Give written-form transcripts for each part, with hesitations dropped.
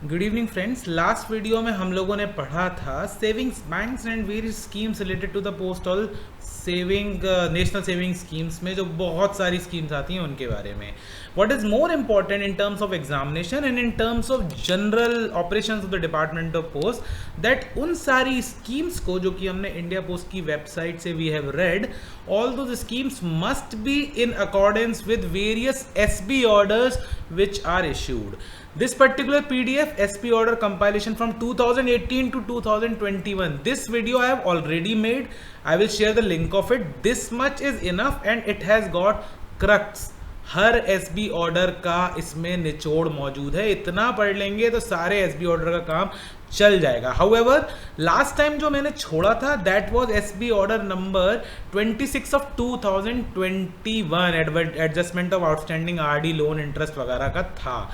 Good evening friends. Last video में हम लोगों ने पढ़ा था savings banks and various schemes related to the postal saving national saving schemes में जो बहुत सारी स्कीम्स आती हैं उनके बारे में। What is more important in terms of examination and in terms of general operations of the department of post that उन सारी स्कीम्स को जो कि हमने इंडिया पोस्ट की वेबसाइट से वी हैव रेड, ऑल दो schemes must be in accordance with various SB orders which are issued. This particular PDF SP order compilation from 2018 to 2021, this video I have already made. I will share the link of it. This much is enough and it has got crux. Her SB order का इसमें निचोड़ मौजूद है। इतना पढ़ लेंगे तो सारे एसबी ऑर्डर का काम चल जाएगा। हाउएवर लास्ट टाइम जो मैंने छोड़ा था that was SB order number 26 of 2021 adjustment of outstanding RD loan interest वगैरह का था।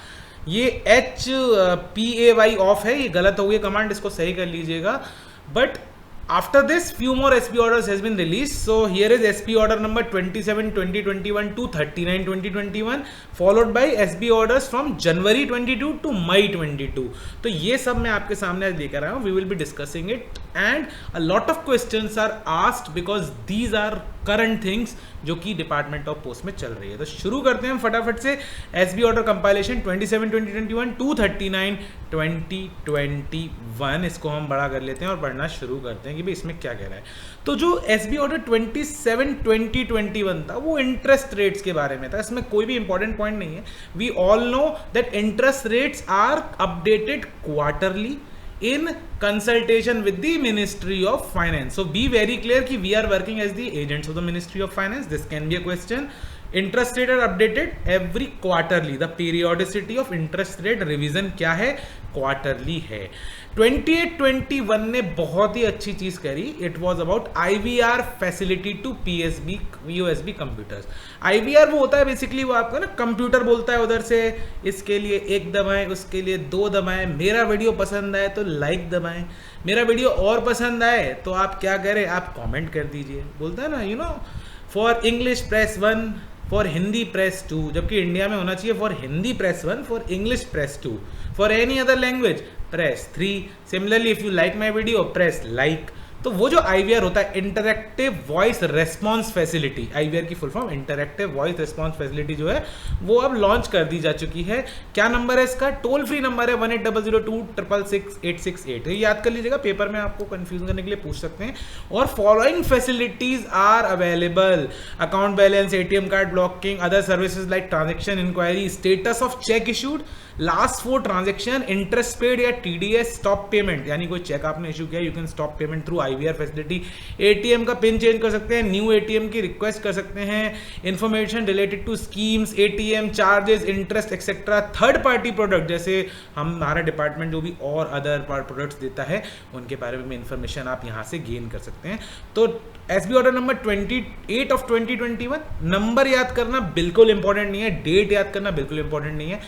ये HPAY ऑफ है, ये गलत हो गई कमांड, इसको सही कर लीजिएगा। But after this few more SB orders has been released. So here is SP order number 27 2021 to 39 2021 followed by SB orders from January 22 to May 22. तो ये सब मैं आपके सामने आज लेकर आया हूँ. We will be discussing it and a lot of questions are asked because these are current things जो कि डिपार्टमेंट ऑफ पोस्ट में चल रही है। तो शुरू करते हैं हम फटाफट से एसबी ऑर्डर कंपाइलेशन 27 2021 टू 39 2021, इसको हम बड़ा कर लेते हैं और पढ़ना शुरू करते हैं कि भाई इसमें क्या कह रहा है। तो जो एसबी ऑर्डर 27 2021 था वो इंटरेस्ट रेट्स के बारे में था। इसमें कोई भी इंपॉर्टेंट पॉइंट नहीं है। We all know that interest rates are updated quarterly in consultation with the Ministry of Finance. So be very clear कि we are working as the agents of the Ministry of Finance. This can be a question. Interest rate are updated every quarterly. The periodicity of interest rate revision क्या है? Quarterly है। 28-21 ने बहुत ही अच्छी चीज करी। It was about IVR facility to PSB USB computers. IVR वो होता है बेसिकली, वो आपका ना कंप्यूटर बोलता है उधर से इसके लिए 1 दबाएं, उसके लिए 2 दबाएं। मेरा वीडियो पसंद आए तो लाइक दबाएं, मेरा वीडियो और पसंद आए तो आप क्या करें, आप कॉमेंट कर दीजिए। बोलता है ना for English press 1, for Hindi press 2, जबकि इंडिया में होना चाहिए for Hindi press 1, for English press 2, for any other language press 3। Similarly if you like my video press like. तो वो जो IVR होता है interactive voice response facility, IVR की full form interactive voice response facility जो है वो अब लॉन्च कर दी जा चुकी है। क्या नंबर है इसका? टोल फ्री नंबर है 1800266668। ये याद कर लीजिएगा, पेपर में आपको कंफ्यूज करने के लिए पूछ सकते हैं। और following facilities are available: account balance, ATM card blocking, other services like transaction inquiry, status of cheque issued, last 4 transaction, interest paid या TDS, स्टॉप पेमेंट, यानी कोई चेक आपने इशू किया you can stop payment through IVR facility, ATM का PIN change कर सकते हैं, new ATM की रिक्वेस्ट कर सकते हैं, information related to schemes, ATM charges, interest etcetera, third party product जैसे हमारा डिपार्टमेंट जो भी और अदर प्रोडक्ट्स देता है उनके बारे में इंफॉर्मेशन आप यहाँ से गेन कर सकते हैं। तो SB order number 28 of 2021, number याद करना बिल्कुल इंपॉर्टेंट नहीं है, डेट याद करना बिल्कुल इंपॉर्टेंट नहीं है।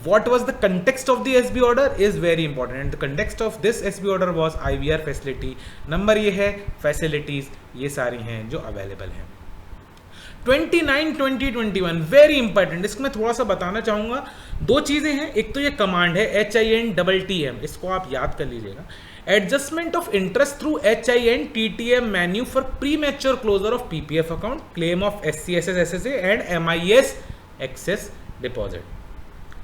What was the context of the SB order is very important and the context of this SB order was IVR facility. Number ये है, फैसिलिटीज ये सारी हैं जो अवेलेबल हैं। 29-2021 वेरी इंपॉर्टेंट, इसको मैं थोड़ा सा बताना चाहूंगा। 2 चीजें हैं, एक तो ये कमांड है HINTTM, इसको आप याद कर लीजिएगा। Adjustment of interest through HINTTM menu for premature closure of PPF account, claim of SCSS SSA and MIS excess deposit.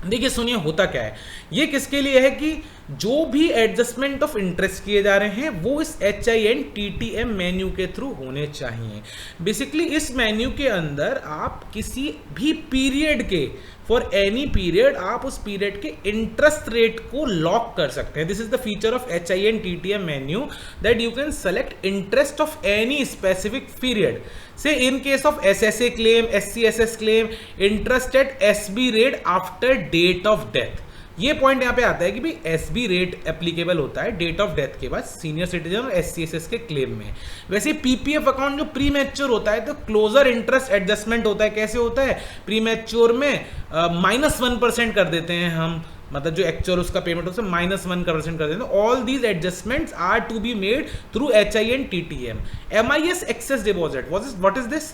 देखिए सुनिए होता क्या है, ये किसके लिए है कि जो भी एडजस्टमेंट ऑफ इंटरेस्ट किए जा रहे हैं वो इस HINTTM मेन्यू के थ्रू होने चाहिए। बेसिकली इस मेन्यू के अंदर आप किसी भी पीरियड के, फॉर एनी पीरियड, आप उस पीरियड के इंटरेस्ट रेट को लॉक कर सकते हैं। This is the feature of HINTTM menu that you can select interest of any specific period. Say in case of SSA claim, SCSS claim, interest at SB rate after date of death. ये point यहाँ पे आता है कि भाई SB rate applicable होता है date of death के बाद सीनियर सिटीजन और SCSS के क्लेम में। वैसे PPF अकाउंट जो प्री मैच्योर होता है तो क्लोजर इंटरेस्ट एडजस्टमेंट होता है। कैसे होता है? प्री मैच्योर में -1% कर देते हैं हम मतलब जो एक्चुअल उसका पेमेंट उससे -1% कर देते हैं। All these adjustments are to be made through HIN-TTM। MIS excess deposit what is this?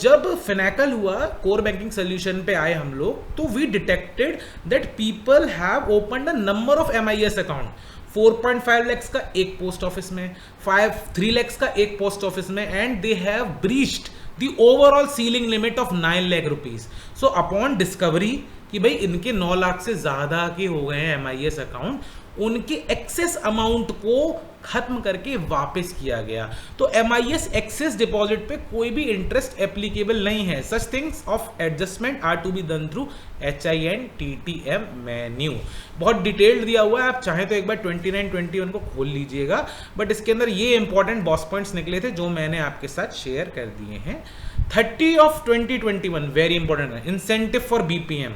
जब फिनैकल हुआ, कोर बैंकिंग सोल्यूशन पे आए हम लोग, तो we detected that people have opened a number of MIS account. 4.5 lakhs का एक post office में, 3 lakhs का एक पोस्ट ऑफिस में, and they have breached the overall ceiling limit of 9 lakh rupees. So upon discovery कि भाई इनके 9 लाख से ज्यादा के हो गए हैं MIS अकाउंट, उनके एक्सेस अमाउंट को खत्म करके वापस किया गया। तो MIS एक्सेस डिपॉजिट पे कोई भी इंटरेस्ट एप्लीकेबल नहीं है। Such things of adjustment are to be done through HIN-TTM menu. बहुत डिटेल्ड दिया हुआ है, आप चाहें तो एक बार 29-21 को खोल लीजिएगा, बट इसके अंदर ये इंपॉर्टेंट बॉस पॉइंट्स निकले थे जो मैंने आपके साथ शेयर कर दिए हैं। 30 of 2021 वेरी इंपॉर्टेंट है, इंसेंटिव फॉर BPM।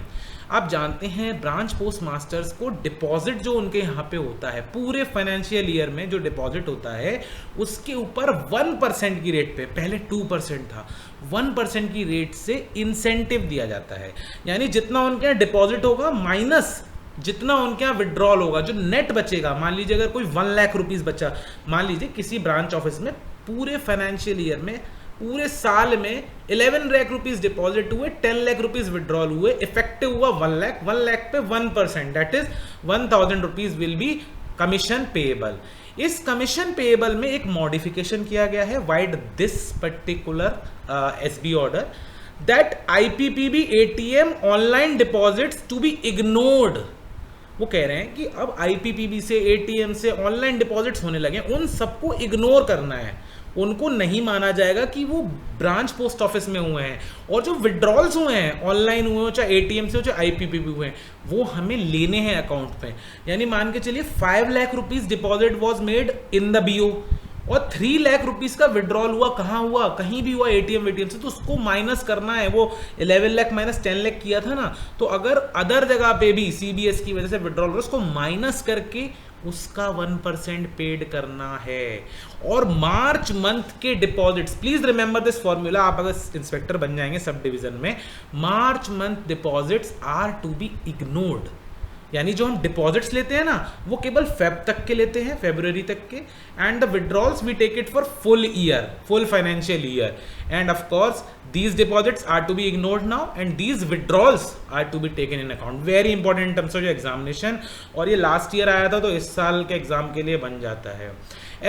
आप जानते हैं ब्रांच पोस्ट मास्टर्स को डिपॉजिट जो उनके यहाँ पे होता है, पूरे फाइनेंशियल ईयर में जो डिपॉजिट होता है उसके ऊपर 1% की रेट पे, पहले 2% था, 1% की रेट से इंसेंटिव दिया जाता है। यानी जितना उनके यहाँ डिपॉजिट होगा माइनस जितना उनके यहाँ विड्रॉल होगा, जो नेट बचेगा, मान लीजिए अगर कोई 1 लाख रुपीज बचा, मान लीजिए किसी ब्रांच ऑफिस में पूरे फाइनेंशियल ईयर में, पूरे साल में 11 लाख रुपीज डिपॉजिट हुए, 10 लाख रुपीज विड्रॉल हुए, इफेक्टिव हुआ 1 लाख, 1 लाख पे 1%, that is 1000 rupees will be commission payable. इस कमीशन पेएबल में एक मॉडिफिकेशन किया गया है vide this particular SB order, that IPPB ATM online deposits to be ignored. वो कह रहे हैं कि अब IPPB से, ATM से ऑनलाइन डिपॉजिट्स होने लगे, उन सबको इग्नोर करना है, उनको नहीं माना जाएगा कि वो ब्रांच पोस्ट ऑफिस में हुए हैं, और जो विड्रॉल्स हुए हैं ऑनलाइन हुए हो, चाहे ATM से हो, चाहे IPPB हुए हैं, वो हमें लेने हैं अकाउंट पे। यानी मान के चलिए 5 lakh rupees deposit was made in the BO और 3 लाख रुपीस का विड्रॉल हुआ, कहाँ हुआ, कहीं भी हुआ ATM से, तो उसको माइनस करना है। वो 11 लाख माइनस 10 लाख किया था ना, तो अगर अदर जगह पे भी CBS की वजह से विड्रॉल हुआ, उसको माइनस करके उसका 1% पेड करना है। और मार्च मंथ के deposits, please remember this formula, आप अगर इंस्पेक्टर बन जाएंगे सब डिवीजन में, March month deposits are to be ignored. यानी जो हम डिपॉजिट्स लेते हैं ना, वो केवल फेब तक के लेते हैं, फरवरी तक के, and the withdrawals we take it for full year, full financial year, and of course these deposits are to be ignored now and these withdrawals are to be taken in account। very important in terms of your examination, और ये last year आया था तो इस साल के exam के लिए बन जाता है।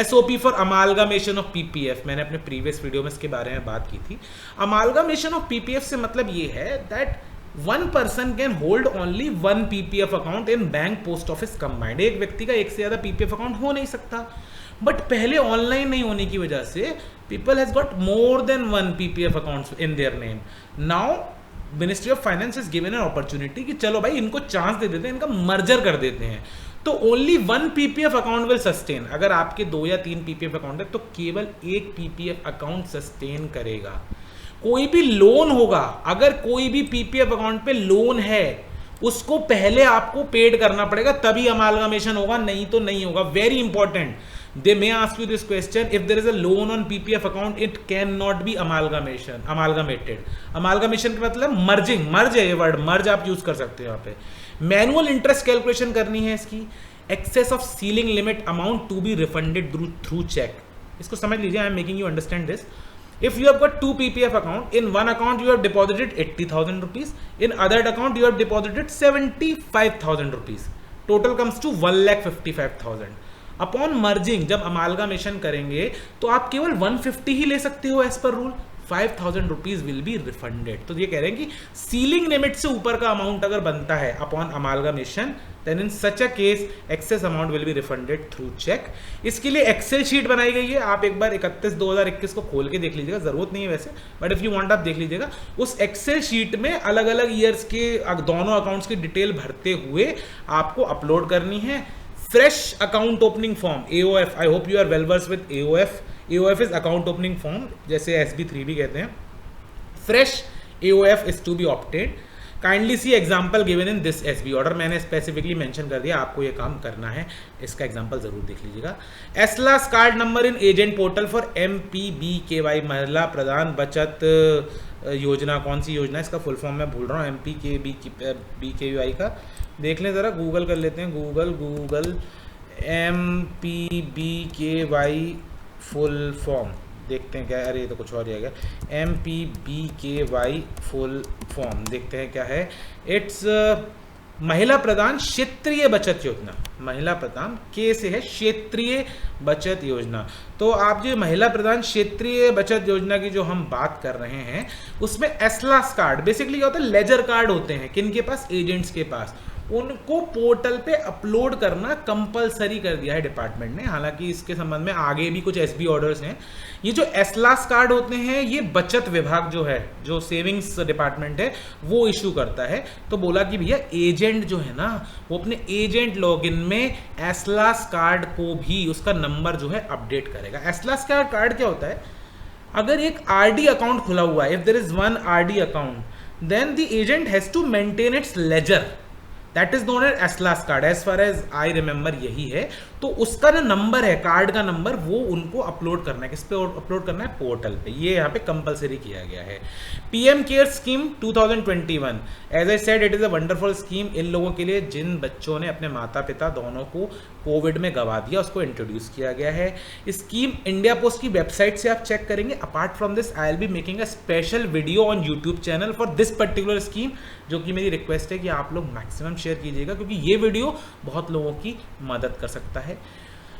SOP फॉर अमालगामेशन ऑफ PPF, मैंने अपने प्रीवियस वीडियो में इसके बारे में बात की थी। अमालगामेशन ऑफ PPF से मतलब ये है that one person can hold only 1 PPF account in bank post office combined. एक व्यक्ति का एक से ज्यादा PPF अकाउंट हो नहीं सकता, बट पहले ऑनलाइन नहीं होने की वजह से people has got more than 1 PPF accounts in their name। now Ministry of Finance has given an opportunity कि चलो भाई इनको चांस दे देते हैं, इनका मर्जर कर देते हैं, तो only 1 PPF account will sustain. अगर आपके 2 या 3 PPF अकाउंट है तो केवल एक PPF अकाउंट सस्टेन करेगा। कोई भी लोन होगा, अगर कोई भी PPF अकाउंट पे लोन है, उसको पहले आपको पेड करना पड़ेगा, तभी अमालगामेशन होगा, नहीं तो नहीं होगा। Very important, they may ask you this question, if there is a loan on PPF account it cannot be amalgamated। amalgamation का मतलब merging, merge है ये वर्ड, merge आप यूज कर सकते हो यहाँ पे। मैनुअल इंटरेस्ट कैलकुलेशन करनी है इसकी। Excess of ceiling limit amount to be refunded through cheque. इसको समझ लीजिए, I am making you understand this. If you have got 2 PPF account, in one account you have deposited 80,000 rupees, in other account you have deposited 75,000 rupees, total comes to 1,55,000। Upon merging जब अमालगामेशन करेंगे तो आप केवल 150 ही ले सकते हो as per rule, 5,000 rupees will be refunded. तो ये कह रहे हैं कि सीलिंग लिमिट से ऊपर का अमाउंट अगर बनता है upon amalgamation, then in such a case excess amount will be refunded through cheque. इसके लिए एक्सेल शीट बनाई गई है, आप एक बार 31/2021 को खोल के देख लीजिएगा, जरूरत नहीं है वैसे, बट इफ यू वांट आप देख लीजिएगा। उस एक्सेल शीट में अलग अलग ईयर्स के दोनों अकाउंट्स की डिटेल भरते हुए आपको अपलोड करनी है। Fresh account opening form AOF, I hope you are well versed with AOF। AOF is account opening form, जैसे SB3 भी कहते हैं। Fresh AOF is to be opted. Kindly see example given in this SB order, मैंने specifically mention कर दिया, आपको ये काम करना है, इसका एग्जाम्पल जरूर देख लीजिएगा। एसलास card number in agent portal for MPBKY, महिला प्रधान बचत योजना। कौन सी योजना है, इसका फुल फॉर्म मैं भूल रहा हूँ, MPBKY का देख लें ज़रा, गूगल कर लेते हैं, गूगल MPBKY फुल फॉर्म देखते हैं क्या, अरे ये तो कुछ और ही आ गया, MPBKY फुल फॉर्म देखते हैं क्या है। इट्स महिला प्रधान क्षेत्रीय बचत योजना, महिला प्रधान के से है क्षेत्रीय बचत योजना। तो आप जो महिला प्रधान क्षेत्रीय बचत योजना की जो हम बात कर रहे हैं, उसमें एसलास कार्ड बेसिकली क्या होता है, लेजर कार्ड होते हैं, किनके पास, एजेंट्स के पास, उनको पोर्टल पे अपलोड करना कंपलसरी कर दिया है डिपार्टमेंट ने। हालांकि इसके संबंध में आगे भी कुछ एसबी ऑर्डर्स हैं। ये जो एसलास कार्ड होते हैं, ये बचत विभाग जो है, जो सेविंग्स डिपार्टमेंट है, वो इशू करता है। तो बोला कि भैया एजेंट जो है ना, वो अपने एजेंट लॉगिन में एसलास कार्ड को भी, उसका नंबर जो है अपडेट करेगा। एसलास कार्ड क्या होता है, अगर एक आरडी अकाउंट खुला हुआ है, if there is one RD account, then the agent has to maintain its ledger, that is known as एसलास card, as far as I remember यही है। तो उसका जो नंबर है, कार्ड का नंबर, वो उनको अपलोड करना है, किस पे अपलोड करना है, पोर्टल पे। ये यहाँ पे कंपलसरी किया गया है। PM care scheme 2021, as I said it is a wonderful scheme इन लोगों के लिए जिन बच्चों ने अपने माता पिता दोनों को कोविड में गंवा दिया, उसको इंट्रोड्यूस किया गया है। स्कीम इंडिया पोस्ट की वेबसाइट से आप चेक करेंगे। Apart from this I will be making a special video on YouTube channel for this particular scheme, जो कि मेरी रिक्वेस्ट है कि आप लोग मैक्सिमम शेयर कीजिएगा, क्योंकि ये वीडियो बहुत लोगों की मदद कर सकता है।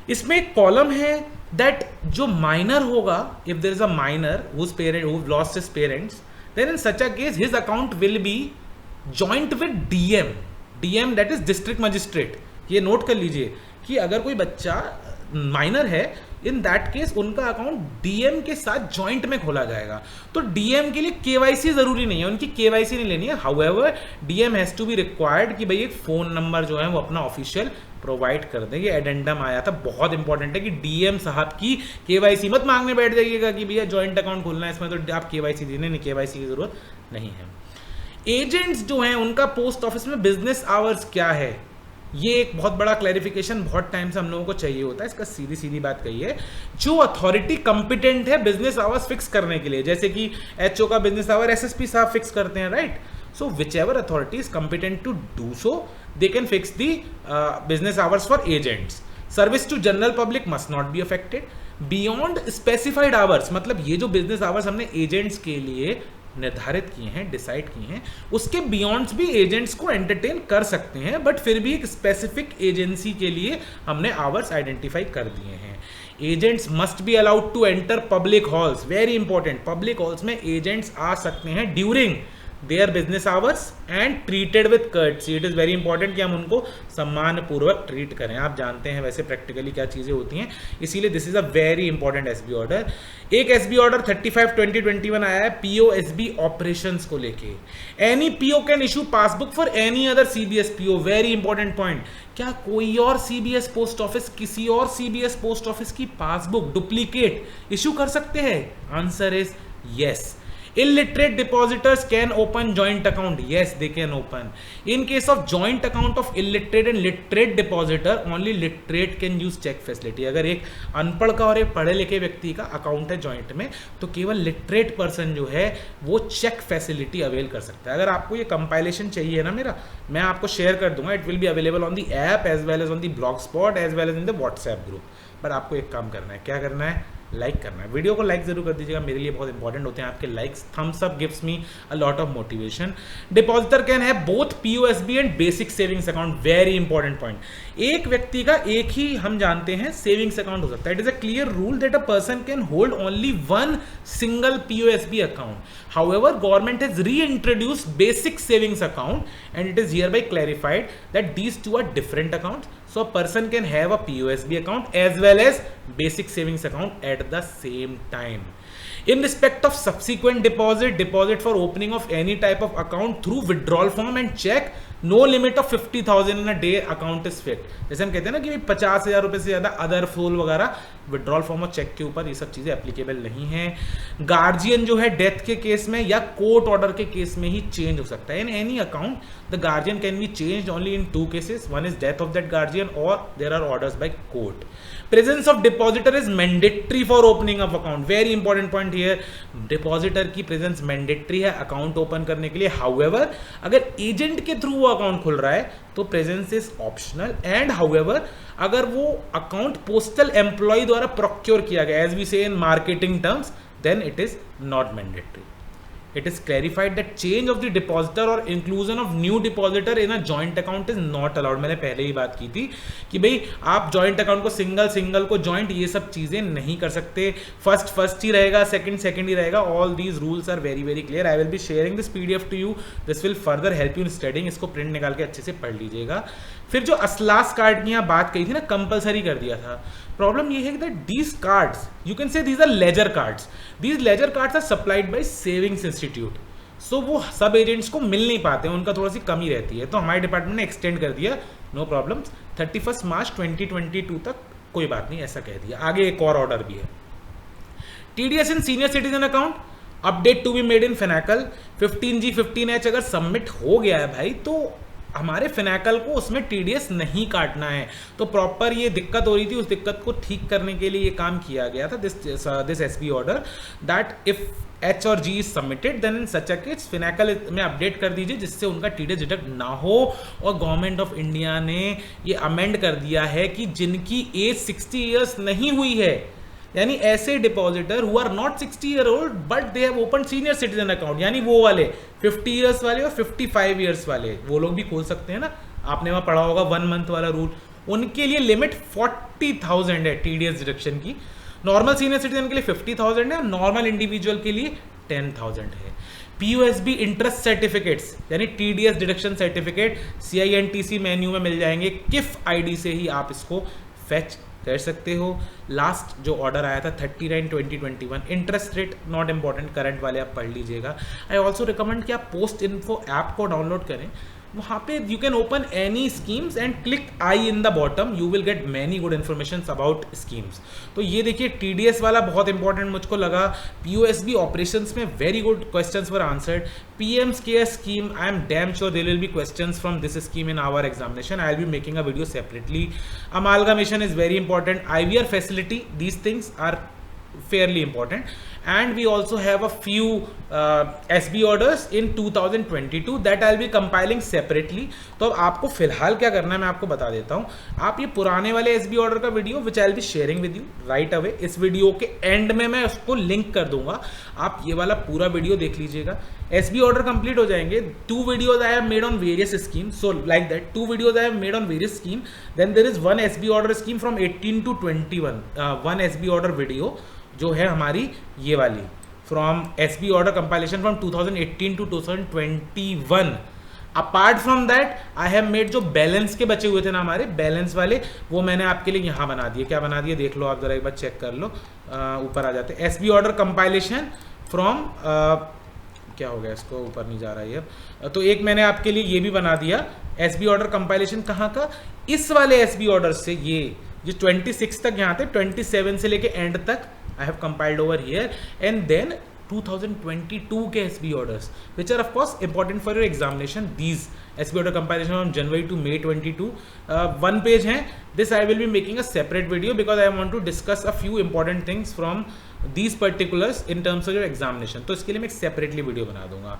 इसमें एक कॉलम है दैट जो माइनर होगा, if there is a minor whose parent who lost his parents, then in such a case his account will be joint with DM that is district magistrate। ये नोट कर लीजिए कि अगर कोई बच्चा माइनर है, इन दैट केस उनका account DM के साथ जॉइंट में खोला जाएगा। तो डीएम के लिए केवाईसी जरूरी नहीं है, उनकी केवाईसी नहीं लेनी है। However DM has to be required कि भाई एक फोन नंबर जो है वो अपना ऑफिशियल प्रोवाइड कर दें। ये एडेंडम आया था, बहुत इंपॉर्टेंट है कि डीएम साहब की केवाईसी मत मांगने बैठ जाइएगा कि भैया जॉइंट अकाउंट खोलना है, इसमें तो आप केवाईसी देने नहीं, केवाईसी की जरूरत नहीं है। एजेंट्स जो हैं उनका पोस्ट ऑफिस में बिजनेस आवर्स क्या है, ये एक बहुत बड़ा क्लैरिफिकेशन बहुत टाइम से हम लोगों को चाहिए होता है। इसका सीधी सीधी बात कही है, जो अथॉरिटी कंपिटेंट है बिजनेस आवर्स फिक्स करने के लिए, जैसे कि एचओ का बिजनेस आवर एसएसपी साहब फिक्स करते हैं, right. So whichever authority is competent to do so, they can fix the business hours for agents. Service to general public must not be affected beyond specified hours, मतलब ये जो business hours हमने agents के लिए निर्धारित किए हैं, decide किए हैं, उसके बियॉन्ड्स भी एजेंट्स को एंटरटेन कर सकते हैं, बट फिर भी एक स्पेसिफिक एजेंसी के लिए हमने आवर्स आइडेंटिफाई कर दिए हैं। Agents must be allowed to enter public halls, very important, public halls में एजेंट्स आ सकते हैं during their business hours and treated with courtesy. It is very important कि हम उनको सम्मानपूर्वक ट्रीट करें। आप जानते हैं वैसे प्रैक्टिकली क्या चीज़ें होती हैं, इसीलिए this is a very important SB order. एक एसबी ऑर्डर 35/2021 आया है पीओएसबी ऑपरेशंस को लेके। Any PO can issue passbook for any other CBS PO, very important point. क्या कोई और सीबीएस पोस्ट ऑफिस किसी और सीबीएस पोस्ट ऑफिस की पासबुक डुप्लीकेट इशू कर सकते हैं? Answer is yes. Illiterate depositors can open joint account. Yes, they can open. In case of joint account of illiterate and literate depositor, only literate can use check facility. अगर एक अनपढ़ का और एक पढ़े लिखे व्यक्ति का अकाउंट है जॉइंट में, तो केवल लिटरेट पर्सन जो है वो चेक फैसिलिटी अवेल कर सकता है। अगर आपको ये कंपाइलेशन चाहिए ना मेरा, मैं आपको शेयर कर दूंगा। It will be available on the app as well as on the Blogspot as well as in the WhatsApp group. But आपको एक काम करना है, क्या करना है, लाइक करना है। वीडियो को लाइक जरूर कर दीजिएगा, मेरे लिए बहुत इंपॉर्टेंट होते हैं आपके likes. Thumbs up gives me a lot of motivation. Depositor can have both POSB and basic savings account, very important point. एक व्यक्ति का एक ही हम जानते हैं सेविंग्स अकाउंट हो सकता है। It is a clear rule that a person can hold only one single POSB account. However, government has reintroduced basic savings account and it is hereby clarified that these two are different accounts. So a person can have a POSB account as well as basic savings account at the same time. In respect of subsequent deposit for opening of any type of account through withdrawal form and check, no limit of 50,000 in a day account is fixed. जैसे हम कहते हैं ना कि 50,000 रुपए से ज़्यादा other फूल वगैरह विड्रॉल फॉर्म और चेक के ऊपर ये सब चीज़ें एप्लीकेबल नहीं है। गार्जियन जो है डेथ के केस में या कोर्ट ऑर्डर के केस में ही चेंज हो सकता है। In any account the guardian can be change only in 2 cases, one is death of that guardian और there are orders by court. Presence of depositor is mandatory for opening of account, very important point here, depositor की presence mandatory है account open करने के लिए। However अगर agent के through वो account खुल रहा है तो presence is optional. And however अगर वो अकाउंट पोस्टल एम्प्लॉय द्वारा प्रोक्योर किया गया, as we say in marketing terms, then it is not mandatory. It is clarified that change of the depositor or inclusion of new depositor in a joint account is not allowed। मैंने पहले ही बात की थी कि भाई आप joint account को single को joint ये सब चीज़ें नहीं कर सकते। फर्स्ट ही रहेगा, सेकंड ही रहेगा। All these rules are very very clear। I will be sharing this PDF to you। This will further help you in studying। इसको प्रिंट निकाल के अच्छे से पढ़ लीजिएगा। फिर जो असलास कार्ड की यहाँ बात कही थी ना, कंपलसरी कर दिया था। प्रॉब्लम ये है कि these cards you can say these are ledger cards, these ledger cards are supplied by savings institute, so वो सब एजेंट्स को मिल नहीं पाते हैं, उनका थोड़ा सी कमी रहती है। तो हमारे डिपार्टमेंट ने एक्सटेंड कर दिया, नो प्रॉब्लम, 31 मार्च 2022 तक, कोई बात नहीं, ऐसा कह दिया। आगे एक और ऑर्डर भी है, TDS in senior citizen account update to be made in Finacle 15G 15H अगर सबमिट हो गया है भाई तो हमारे फिनैकल को उसमें TDS नहीं काटना है। तो प्रॉपर ये दिक्कत हो रही थी, उस दिक्कत को ठीक करने के लिए ये काम किया गया था, this SB order, that if H और G is submitted then in such a case Finacle में अपडेट कर दीजिए जिससे उनका TDS डिडक्ट ना हो। और गवर्नमेंट ऑफ इंडिया ने ये अमेंड कर दिया है कि जिनकी एज 60 ईयर्स नहीं हुई है, यानी ऐसे depositor who are not 60 year old but they have open senior citizen account, यानी वो वाले 50 ईयर्स वाले और 55 ईयर्स वाले, वो लोग भी खोल सकते हैं ना। आपने वहाँ पढ़ा होगा 1 मंथ वाला रूल, उनके लिए लिमिट 40,000 है TDS डिडक्शन की। नॉर्मल सीनियर सिटीजन के लिए 50,000 है और नॉर्मल इंडिविजुअल के लिए 10,000 है। POSB इंटरेस्ट सर्टिफिकेट्स यानी TDS deduction certificate CINTC menu में मिल जाएंगे, किफ ID से ही आप इसको फेच कर सकते हो। लास्ट जो ऑर्डर आया था 39/2021, interest rate not important, current वाले आप पढ़ लीजिएगा। आई ऑल्सो रिकमेंड कि आप पोस्ट इन्फो ऐप को डाउनलोड करें, वहाँ पे you can open any schemes and click I in the bottom, you will get many good information about schemes. तो ये देखिए TDS वाला बहुत इंपॉर्टेंट मुझको लगा। POSB ऑपरेशंस में very good questions were answered. PM's care scheme, I am damn sure there will be questions from this scheme in our examination. I will be making a video separately. Amalgamation is very important. IVR facility, these things are fairly important. And we also have a few SB orders in 2022 that I'll be compiling separately. तो अब आपको फिलहाल क्या करना है मैं आपको बता देता हूँ। आप ये पुराने वाले SB ऑर्डर का video which I will be sharing with you right away, इस वीडियो के एंड में मैं उसको लिंक कर दूंगा, आप ये वाला पूरा वीडियो देख लीजिएगा। SB ऑर्डर कंप्लीट हो जाएंगे। 2 videos I have made on various schemes, so like that 2 videos I have made on various scheme. Then there is one SB order scheme from 18 to 21, one SB order video जो है हमारी ये वाली from SB order compilation from 2018 to 2021। Apart from that I have made जो balance के बचे हुए थे ना हमारे बैलेंस वाले, वो मैंने आपके लिए यहाँ बना दिए। क्या बना दिए देख लो आप, जरा एक बार चेक कर लो, ऊपर आ जाते। SB ऑर्डर कंपाइलेशन फ्रॉम क्या हो गया, इसको ऊपर नहीं जा रहा है ये, तो एक मैंने आपके लिए ये भी बना दिया SB ऑर्डर कंपाइलेशन कहाँ का, इस वाले SB ऑर्डर से, ये जो 26 तक यहाँ थे, 27 से लेके एंड तक I have compiled over here, and then 2022 के SB orders which are of course important for your examination. These SB order compilation from January to May 22, 1 page हैं. This I will be making a separate video because I want to discuss a few important things from these particulars in terms of your examination. तो इसके लिए मैं एक separately video बना दूंगा।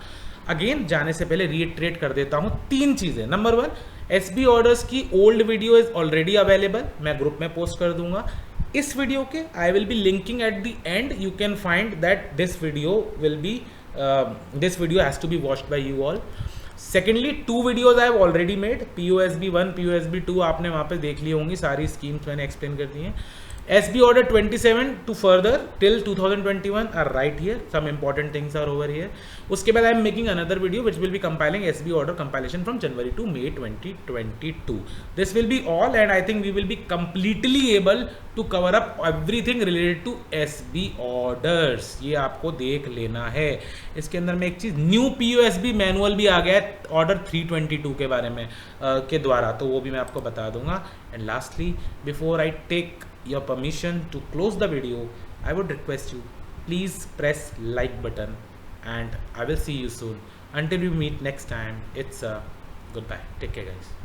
Again जाने से पहले रीट्रेट कर देता हूँ 3 चीज़ें। नंबर 1, SB ऑर्डर्स की old video is already available, मैं ग्रुप में पोस्ट कर दूंगा। इस वीडियो के I will be linking at the end, you can find that this video will be this video has to be watched by you all. Secondly 2 videos I have already made, POSB 1, POSB 2 आपने वहाँ पे देख ली होंगी, सारी schemes मैंने explain कर दी हैं। SB order 27 to further till 2021 are right here. Some important things are over here. उसके बाद I am making another video which will be compiling SB order compilation from January to May 2022. This will be all, and I think we will be completely able to cover up everything related to SB orders. ये आपको देख लेना है. इसके अंदर में एक चीज़ new POSB manual भी आ गया है ऑर्डर 322 के बारे में के द्वारा, तो वो भी मैं आपको बता दूंगा. And lastly, before I take your permission to close the video, I would request you, please press like button, and I will see you soon. Until we meet next time, it's a goodbye. Take care, guys.